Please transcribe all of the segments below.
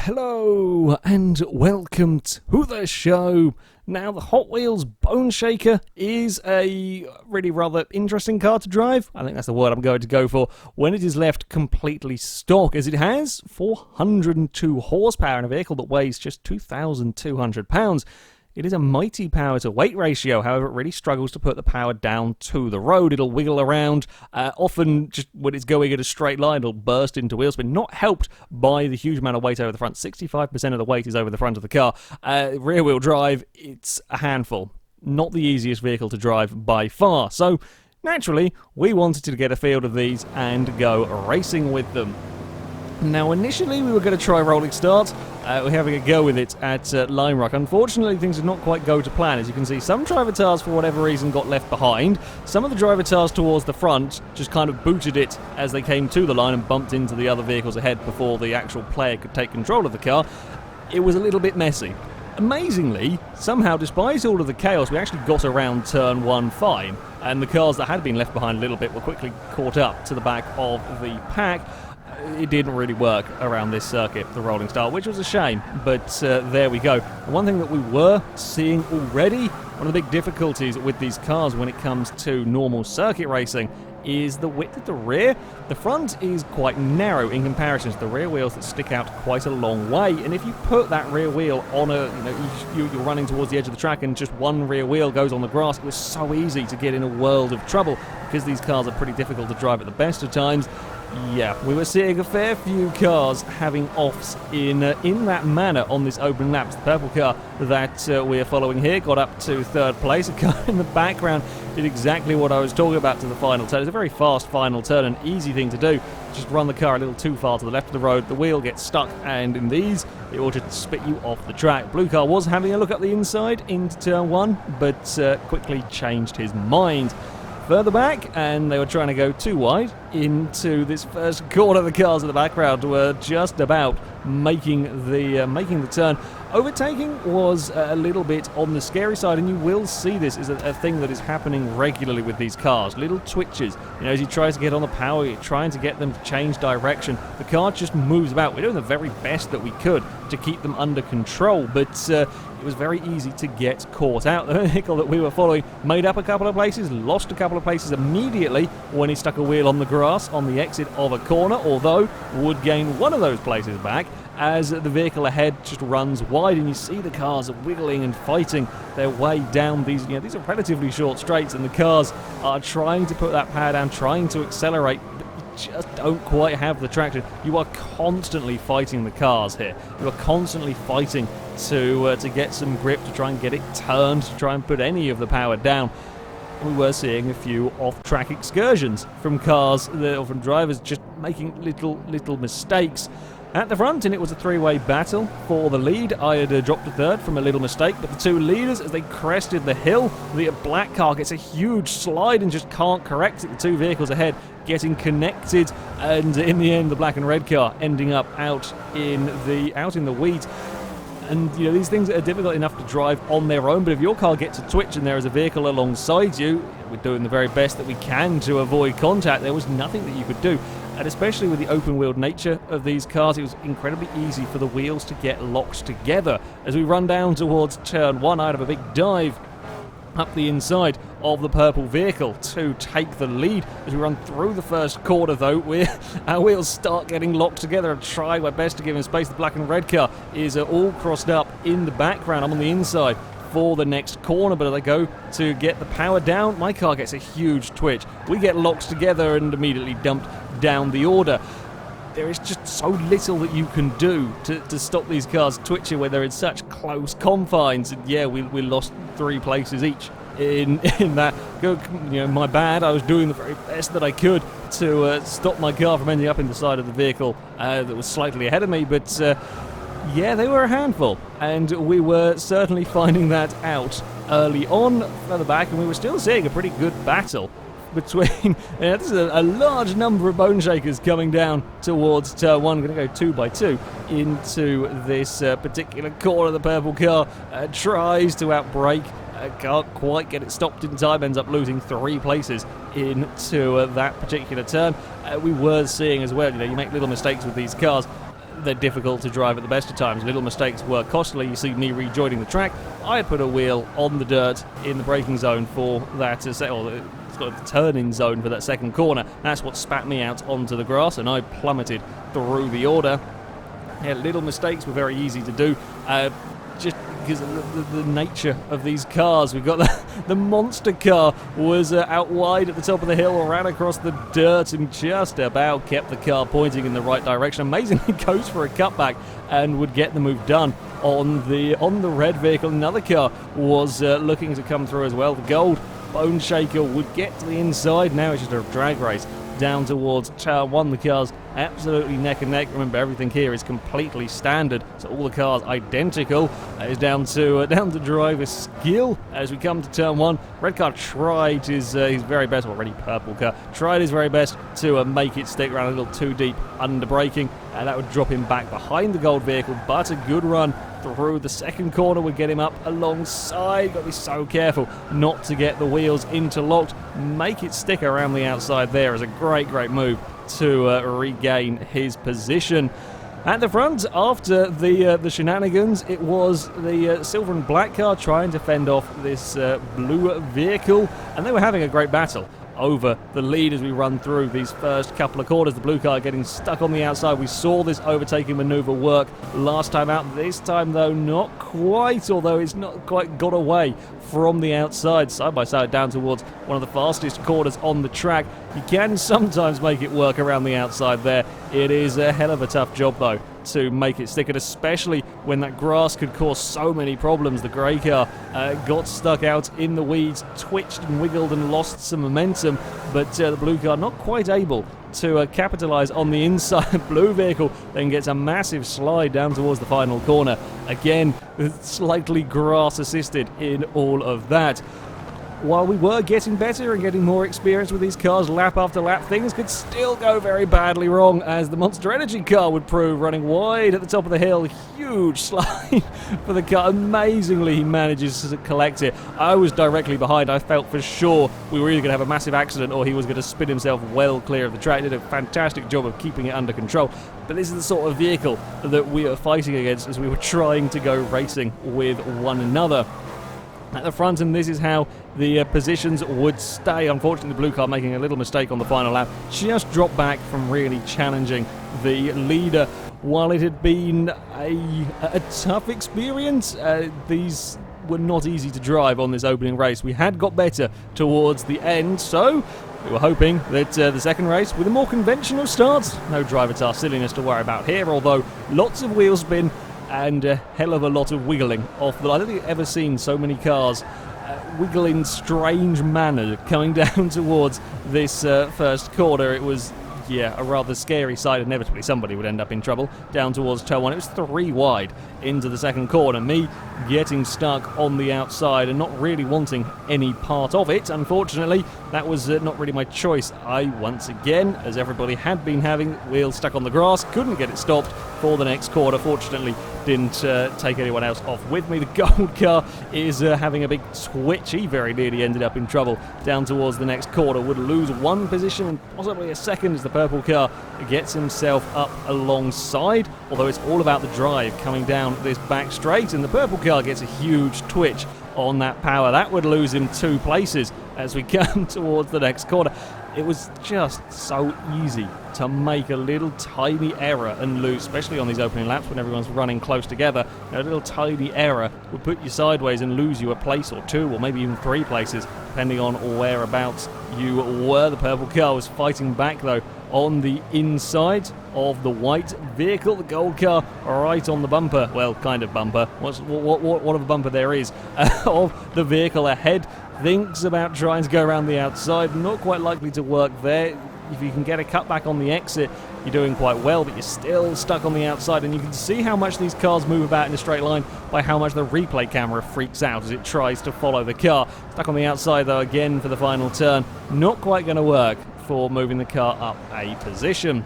Hello and welcome to the show. Now, the Hot Wheels Boneshaker is a really rather interesting car to drive. I think that's the word I'm going to go for when it is left completely stock, as it has 402 horsepower in a vehicle that weighs just 2,200 pounds. It is a mighty power to weight ratio, however it really struggles to put the power down to the road. It'll wiggle around, often just when it's going in a straight line, it'll burst into wheel spin, not helped by the huge amount of weight over the front. 65% of the weight is over the front of the car. Rear wheel drive, it's a handful. Not the easiest vehicle to drive by far. So, naturally, we wanted to get a field of these and go racing with them. Now, initially, we were going to try rolling start. We're having a go with it at Lime Rock. Unfortunately, things did not quite go to plan. As you can see, some driver tires, for whatever reason, got left behind. Some of the driver tires towards the front just kind of booted it as they came to the line and bumped into the other vehicles ahead before the actual player could take control of the car. It was a little bit messy. Amazingly, somehow, despite all of the chaos, we actually got around turn 1 fine, and the cars that had been left behind a little bit were quickly caught up to the back of the pack. It didn't really work around this circuit, the rolling start, which was a shame, but there we go. And one thing that we were seeing already, one of the big difficulties with these cars when it comes to normal circuit racing, is the width at the rear. The front is quite narrow in comparison to the rear wheels that stick out quite a long way, and if you put that rear wheel on you're running towards the edge of the track and just one rear wheel goes on the grass, it was so easy to get in a world of trouble because these cars are pretty difficult to drive at the best of times. Yeah, we were seeing a fair few cars having offs in that manner on this open lap. The purple car that we are following here got up to third place. A car in the background did exactly what I was talking about to the final turn. It's a very fast final turn, an easy thing to do. Just run the car a little too far to the left of the road, the wheel gets stuck, and in these, it will just spit you off the track. Blue car was having a look up the inside into turn 1, but quickly changed his mind. Further back, and they were trying to go too wide into this first corner. The cars in the background were just about making the turn. Overtaking was a little bit on the scary side, and you will see this is a thing that is happening regularly with these cars. Little twitches, as you try to get on the power, you're trying to get them to change direction. The car just moves about. We're doing the very best that we could to keep them under control, but it was very easy to get caught out. The vehicle that we were following made up a couple of places, lost a couple of places immediately when he stuck a wheel on the grass on the exit of a corner, although would gain one of those places back as the vehicle ahead just runs wide, and you see the cars wiggling and fighting their way down these. These are relatively short straights, and the cars are trying to put that power down, trying to accelerate, but you just don't quite have the traction. You are constantly fighting the cars here. You are constantly fighting to get some grip, to try and get it turned, to try and put any of the power down. We were seeing a few off-track excursions from cars, or from drivers just making little mistakes at the front, and it was a three-way battle for the lead. I had dropped a third from a little mistake, but the two leaders, as they crested the hill, the black car gets a huge slide and just can't correct it. The two vehicles ahead getting connected, and in the end, the black and red car ending up out in the weeds. And these things are difficult enough to drive on their own, but if your car gets a twitch and there is a vehicle alongside you, we're doing the very best that we can to avoid contact. There was nothing that you could do. And especially with the open-wheeled nature of these cars, it was incredibly easy for the wheels to get locked together. As we run down towards turn 1, I have a big dive up the inside of the purple vehicle to take the lead. As we run through the first corner, though, our wheels start getting locked together. I try my best to give him space. The black and red car is all crossed up in the background. I'm on the inside for the next corner, but as I go to get the power down, my car gets a huge twitch. We get locked together and immediately dumped down the order. There is just so little that you can do to stop these cars twitching when they're in such close confines. And yeah, we lost 3 places each in that. My bad. I was doing the very best that I could to stop my car from ending up in the side of the vehicle that was slightly ahead of me, but yeah, they were a handful, and we were certainly finding that out early on further back, and we were still seeing a pretty good battle between this is a large number of Boneshakers coming down towards turn 1. Going to go 2 by 2 into this particular corner. The purple car tries to outbrake, can't quite get it stopped in time, ends up losing 3 places into that particular turn. We were seeing as well, you make little mistakes with these cars, they're difficult to drive at the best of times. Little mistakes were costly. You see me rejoining the track. I had put a wheel on the dirt in the braking zone for that, or the turn-in zone for that second corner. That's what spat me out onto the grass, and I plummeted through the order. Yeah, little mistakes were very easy to do, just because of the nature of these cars. We've got the monster car was out wide at the top of the hill, ran across the dirt and just about kept the car pointing in the right direction. Amazingly goes for a cutback and would get the move done on the red vehicle. Another car was looking to come through as well. The gold Boneshaker would get to the inside. Now it's just a drag race down towards Tower 1. The cars absolutely neck and neck. Remember, everything here is completely standard, so all the cars identical. It's down to driver skill as we come to turn 1. Red car tried his very best, already purple car, tried his very best to make it stick around a little too deep under braking, and that would drop him back behind the gold vehicle, but a good run through the second corner would get him up alongside. Got to be so careful not to get the wheels interlocked. Make it stick around the outside there is a great move to regain his position. At the front, after the shenanigans, it was the silver and black car trying to fend off this blue vehicle, and they were having a great battle over the lead as we run through these first couple of corners. The blue car getting stuck on the outside. We saw this overtaking maneuver work last time out. This time, though, not quite, although it's not quite got away from the outside. Side by side down towards one of the fastest corners on the track. You can sometimes make it work around the outside there. It is a hell of a tough job, though, to make it stick, and especially when that grass could cause so many problems. The grey car got stuck out in the weeds, twitched and wiggled and lost some momentum, but the blue car not quite able to capitalise on the inside. Blue vehicle then gets a massive slide down towards the final corner. Again, slightly grass assisted in all of that. While we were getting better and getting more experience with these cars lap after lap, things could still go very badly wrong, as the Monster Energy car would prove, running wide at the top of the hill. Huge slide for the car. Amazingly, he manages to collect it. I was directly behind. I felt for sure we were either going to have a massive accident or he was going to spin himself well clear of the track. He did a fantastic job of keeping it under control. But this is the sort of vehicle that we are fighting against as we were trying to go racing with one another. At the front, and this is how the positions would stay. Unfortunately, the blue car making a little mistake on the final lap, just dropped back from really challenging the leader. While it had been a tough experience, these were not easy to drive on this opening race. We had got better towards the end, so we were hoping that the second race, with a more conventional start, no driver task silliness to worry about here, although lots of wheel spin and a hell of a lot of wiggling off the... I don't think I've ever seen so many cars wiggle in strange manner coming down towards this first corner. It was, yeah, a rather scary sight. Inevitably, somebody would end up in trouble down towards turn 1. It was 3 wide into the second corner. Me getting stuck on the outside and not really wanting any part of it. Unfortunately, that was not really my choice. I, once again, as everybody had been having, wheels stuck on the grass, couldn't get it stopped for the next corner. Fortunately, didn't take anyone else off with me. The gold car is having a big twitch. He very nearly ended up in trouble down towards the next corner. Would lose one position and possibly a second as the purple car gets himself up alongside. Although it's all about the drive coming down this back straight, and the purple car gets a huge twitch on that power. That would lose him 2 places as we come towards the next corner. It was just so easy to make a little tiny error and lose, especially on these opening laps when everyone's running close together. A little tiny error would put you sideways and lose you a place or 2, or maybe even 3 places, depending on whereabouts you were. The purple car was fighting back, though, on the inside of the white vehicle. The gold car right on the bumper, well, kind of bumper, what of a bumper there is, of the vehicle ahead. Thinks about trying to go around the outside, not quite likely to work there. If you can get a cutback on the exit, you're doing quite well, but you're still stuck on the outside, and you can see how much these cars move about in a straight line by how much the replay camera freaks out as it tries to follow the car. Stuck on the outside, though, again for the final turn. Not quite going to work for moving the car up a position.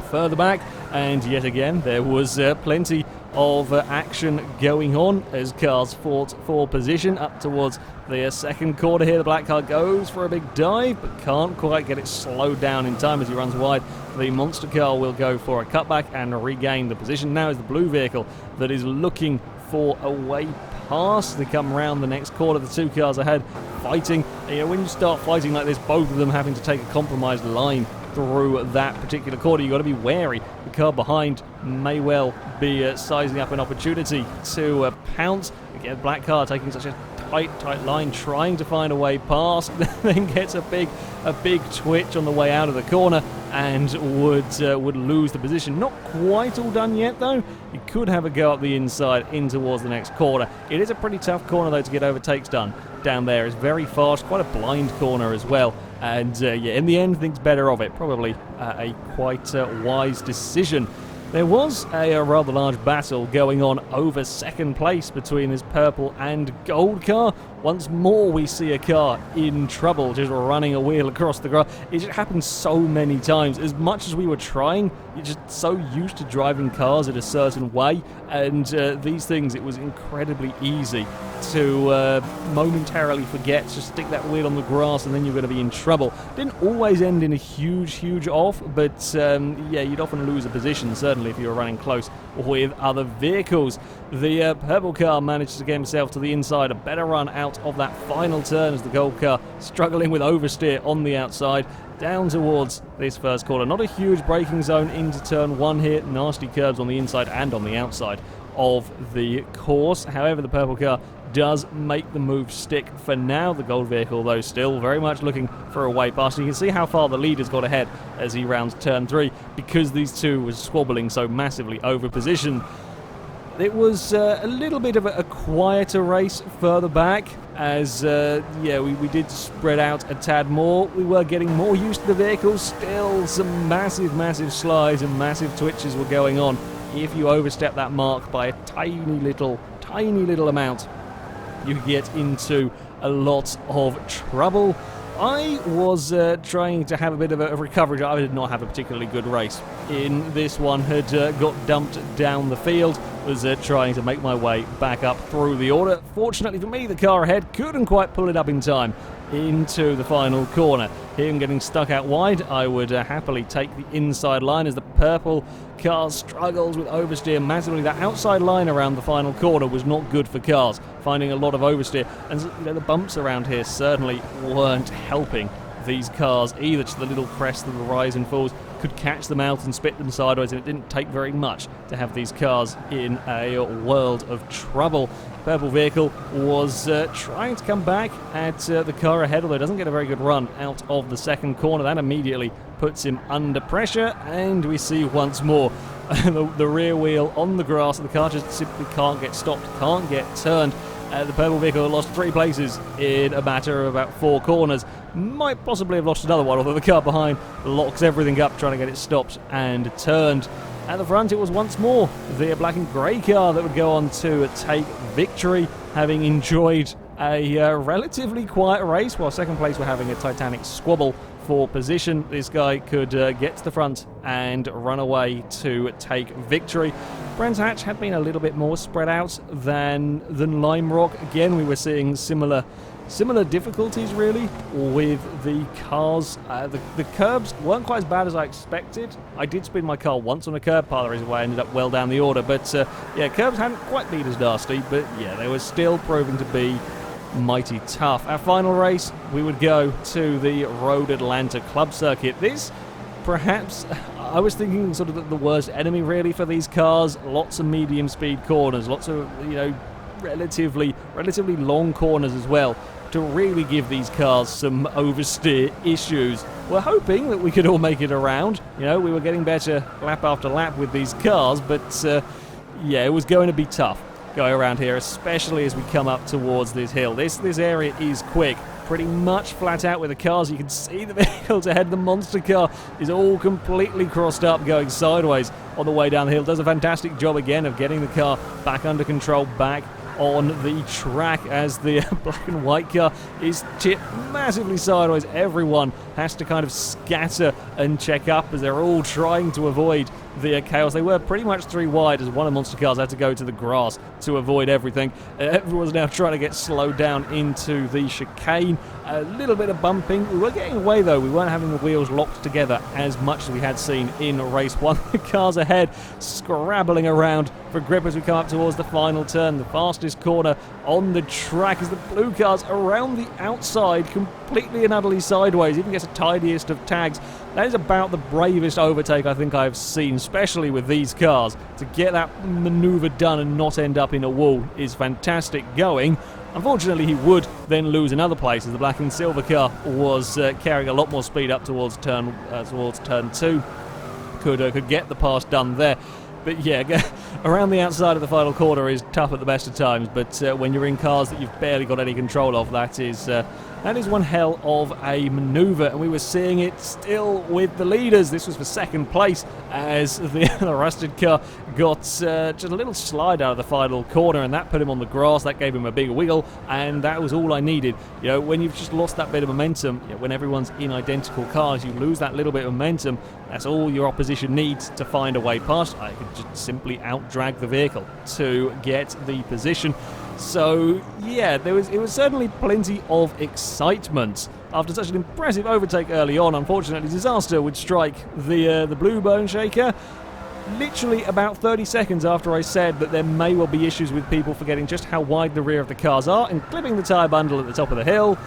Further back, and yet again, there was plenty of action going on as cars fought for position up towards the second corner here. The black car goes for a big dive, but can't quite get it slowed down in time as he runs wide. The monster car will go for a cutback and regain the position. Now is the blue vehicle that is looking for a way past. They come around the next corner, the two cars ahead fighting. You know, when you start fighting like this, both of them having to take a compromised line through that particular corner, you've got to be wary. The car behind may well be sizing up an opportunity to pounce. Again, black car taking such a tight line, trying to find a way past, then gets a big twitch on the way out of the corner and would lose the position. Not quite all done yet though. He could have a go up the inside in towards the next corner. It is a pretty tough corner though to get overtakes done down there. It's very fast, quite a blind corner as well. And yeah, in the end, thinks better of it. Probably a quite wise decision. There was a rather large battle going on over second place between this purple and gold car. Once more we see a car in trouble, just running a wheel across the grass. It just happens so many times. As much as we were trying, you're just so used to driving cars in a certain way, and these things, it was incredibly easy to momentarily forget, just stick that wheel on the grass and then you're going to be in trouble. Didn't always end in a huge off, but yeah, you'd often lose a position, certainly if you were running close with other vehicles. The purple car managed to get himself to the inside, a better run out of that final turn as the gold car struggling with oversteer on the outside down towards this first corner. Not a huge braking zone into turn one here, nasty curves on the inside and on the outside of the course. However, the purple car does make the move stick for now. The gold vehicle, though, still very much looking for a way past. You can see how far the leader's got ahead as he rounds turn 3 because these two were squabbling so massively over position. It was a little bit of a quieter race further back as, yeah, we did spread out a tad more. We were getting more used to the vehicles. Still some massive slides and massive twitches were going on. If you overstep that mark by a tiny little amount, you get into a lot of trouble. I was trying to have a bit of a recovery. I did not have a particularly good race in this one. Had got dumped down the field. Was trying to make my way back up through the order. Fortunately for me, the car ahead couldn't quite pull it up in time into the final corner. Him getting stuck out wide, I would happily take the inside line as the purple car struggles with oversteer massively. That outside line around the final corner was not good for cars, finding a lot of oversteer. And you know, the bumps around here certainly weren't helping these cars either. Just the little crest of the rise and falls could catch them out and spit them sideways, and it didn't take very much to have these cars in a world of trouble. Purple vehicle was trying to come back at the car ahead, although it doesn't get a very good run out of the second corner. That immediately puts him under pressure, and we see once more the rear wheel on the grass. The car just simply can't get stopped, can't get turned. The purple vehicle lost 3 places in a matter of about 4 corners. Might possibly have lost another one, although the car behind locks everything up trying to get it stopped and turned. At the front, it was once more the black and grey car that would go on to take victory, having enjoyed a relatively quiet race, while second place were having a titanic squabble for position. This guy could get to the front and run away to take victory. Brands Hatch had been a little bit more spread out than Lime Rock. Again, we were seeing similar difficulties really with the cars. The curbs weren't quite as bad as I expected. I did spin my car once on a curb, part of the reason why I ended up well down the order, but yeah, curbs hadn't quite been as nasty, but yeah, they were still proving to be mighty tough. Our final race, we would go to the Road Atlanta Club Circuit. This, perhaps, I was thinking sort of the worst enemy really for these cars. Lots of medium speed corners, lots of, you know, relatively long corners as well, to really give these cars some oversteer issues. We're hoping that we could all make it around. You know, we were getting better lap after lap with these cars, but yeah, it was going to be tough going around here, especially as we come up towards this hill. This area is quick, pretty much flat out with the cars. You can see the vehicles ahead. The monster car is all completely crossed up, going sideways on the way down the hill. Does a fantastic job again of getting the car back under control, back on the track as the black and white car is tipped massively sideways. Everyone has to kind of scatter and check up as they're all trying to avoid the chaos. They were pretty much 3 wide as one of the monster cars had to go to the grass to avoid everything. Everyone's now trying to get slowed down into the chicane. A little bit of bumping. We were getting away though. We weren't having the wheels locked together as much as we had seen in race 1. The cars ahead scrabbling around for grip as we come up towards the final turn. The fastest corner on the track as the blue cars around the outside, completely and utterly sideways, even gets the tiniest of tags. That is about the bravest overtake I think I've seen, especially with these cars. To get that maneuver done and not end up in a wall is fantastic going. Unfortunately, he would then lose another place as the black and silver car was carrying a lot more speed up towards turn 2. Could get the pass done there. But yeah, around the outside of the final corner is tough at the best of times, but when you're in cars that you've barely got any control of, that is one hell of a manoeuvre, and we were seeing it still with the leaders. This was for second place as the rusted car got just a little slide out of the final corner, and that put him on the grass. That gave him a big wiggle, and that was all I needed. You know, when you've just lost that bit of momentum, when everyone's in identical cars, you lose that little bit of momentum. That's all your opposition needs to find a way past. I could just simply out-drag the vehicle to get the position. So yeah, it was certainly plenty of excitement. After such an impressive overtake early on, unfortunately disaster would strike the blue Boneshaker. Literally about 30 seconds after I said that there may well be issues with people forgetting just how wide the rear of the cars are and clipping the tyre bundle at the top of the hill,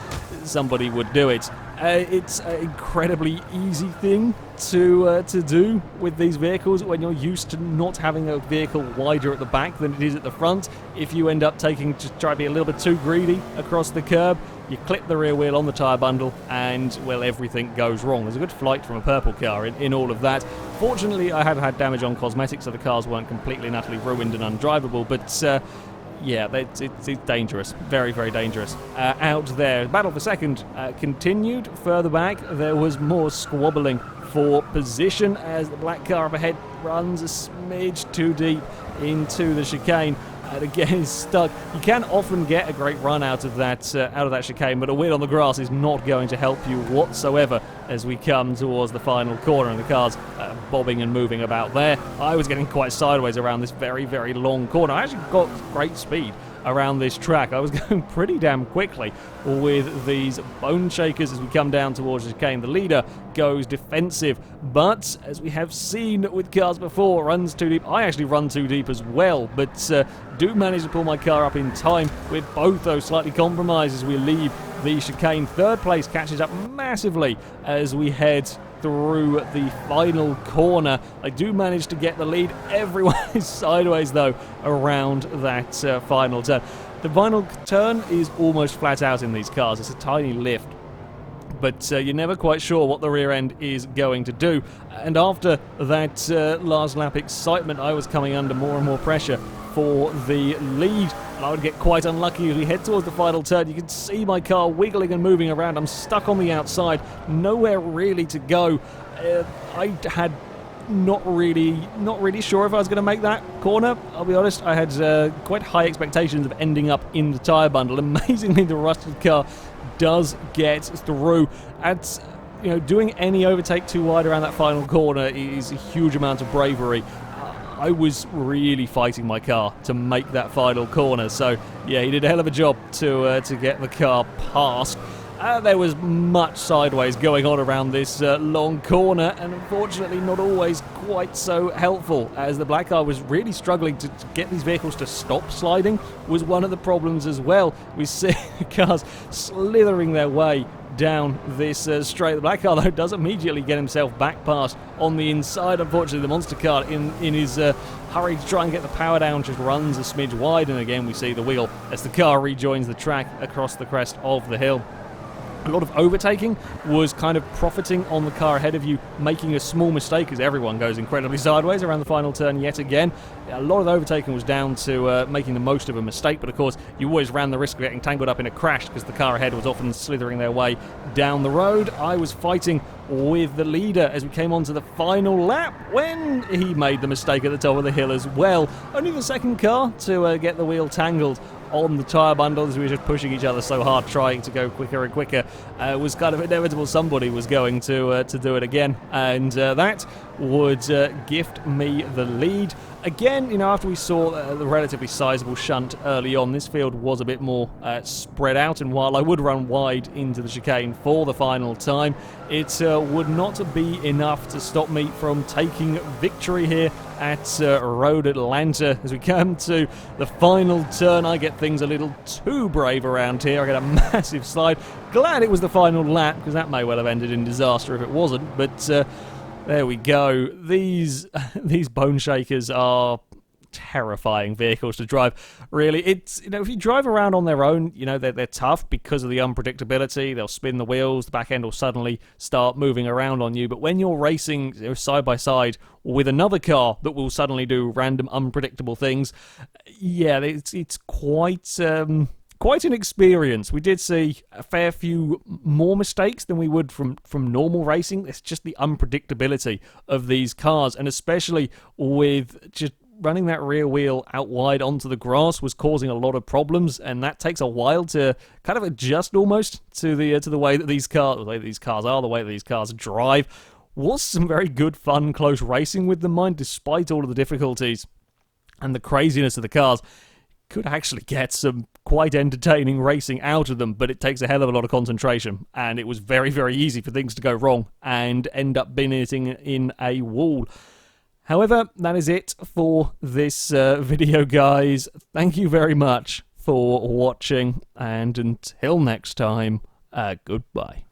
somebody would do it. It's an incredibly easy thing to do with these vehicles when you're used to not having a vehicle wider at the back than it is at the front. If you end up try to be a little bit too greedy across the curb, you clip the rear wheel on the tyre bundle and, well, everything goes wrong. There's a good flight from a purple car in all of that. Fortunately, I have had damage on cosmetics, so the cars weren't completely and utterly ruined and undrivable, but yeah, it's dangerous. Very, very dangerous. Out there, battle for second continued. Further back, there was more squabbling for position as the black car up ahead runs a smidge too deep into the chicane. And again, is stuck. You can often get a great run out of that chicane, but a wheel on the grass is not going to help you whatsoever as we come towards the final corner and the car's bobbing and moving about there. I was getting quite sideways around this very, very long corner. I actually got great speed around this track. I was going pretty damn quickly with these Boneshakers as we come down towards the chicane. The leader goes defensive, but as we have seen with cars before, runs too deep. I actually run too deep as well, but do manage to pull my car up in time with both those slightly compromised as we leave the chicane. Third place catches up massively as we head through the final corner. I do manage to get the lead. Everyone is sideways though around that final turn. The final turn is almost flat out in these cars. It's a tiny lift, but you're never quite sure what the rear end is going to do. And after that last lap excitement, I was coming under more and more pressure for the lead. And I would get quite unlucky as we head towards the final turn. You can see my car wiggling and moving around. I'm stuck on the outside, nowhere really to go. I had not really sure if I was going to make that corner. I'll be honest, I had quite high expectations of ending up in the tyre bundle. Amazingly, the rusted car does get through. At doing any overtake too wide around that final corner is a huge amount of bravery. I was really fighting my car to make that final corner, so yeah, he did a hell of a job to get the car past. There was much sideways going on around this long corner, and unfortunately not always quite so helpful, as the black car was really struggling to get these vehicles to stop sliding. Was one of the problems as well. We see cars slithering their way down this straight. The black car though does immediately get himself back past on the inside. Unfortunately, the monster car in his hurry to try and get the power down just runs a smidge wide, and again we see the wheel as the car rejoins the track across the crest of the hill. A lot of overtaking was kind of profiting on the car ahead of you, making a small mistake as everyone goes incredibly sideways around the final turn yet again. A lot of the overtaking was down to making the most of a mistake, but of course you always ran the risk of getting tangled up in a crash because the car ahead was often slithering their way down the road. I was fighting with the leader as we came on to the final lap when he made the mistake at the top of the hill as well. Only the second car to get the wheel tangled on the tyre bundles. We were just pushing each other so hard, trying to go quicker and quicker. It was kind of inevitable somebody was going to do it again, and that would gift me the lead. Again, you know, after we saw the relatively sizable shunt early on, this field was a bit more spread out, and while I would run wide into the chicane for the final time, it would not be enough to stop me from taking victory here at Road Atlanta. As we come to the final turn, I get things a little too brave around here. I get a massive slide. Glad it was the final lap, because that may well have ended in disaster if it wasn't, but there we go. These Boneshakers are terrifying vehicles to drive. Really, it's, you know, if you drive around on their own, you know, they're tough because of the unpredictability. They'll spin the wheels, the back end will suddenly start moving around on you. But when you're racing, you know, side by side with another car that will suddenly do random unpredictable things, yeah, it's quite an experience. We did see a fair few more mistakes than we would from normal racing. It's just the unpredictability of these cars, and especially with just running that rear wheel out wide onto the grass was causing a lot of problems, and that takes a while to kind of adjust almost to the way that these cars, the way that these cars drive. Was some very good, fun, close racing with them, mind, despite all of the difficulties and the craziness of the cars. Could actually get some quite entertaining racing out of them, but it takes a hell of a lot of concentration, and it was very, very easy for things to go wrong and end up hitting in a wall. However, that is it for this video, guys. Thank you very much for watching, and until next time, goodbye.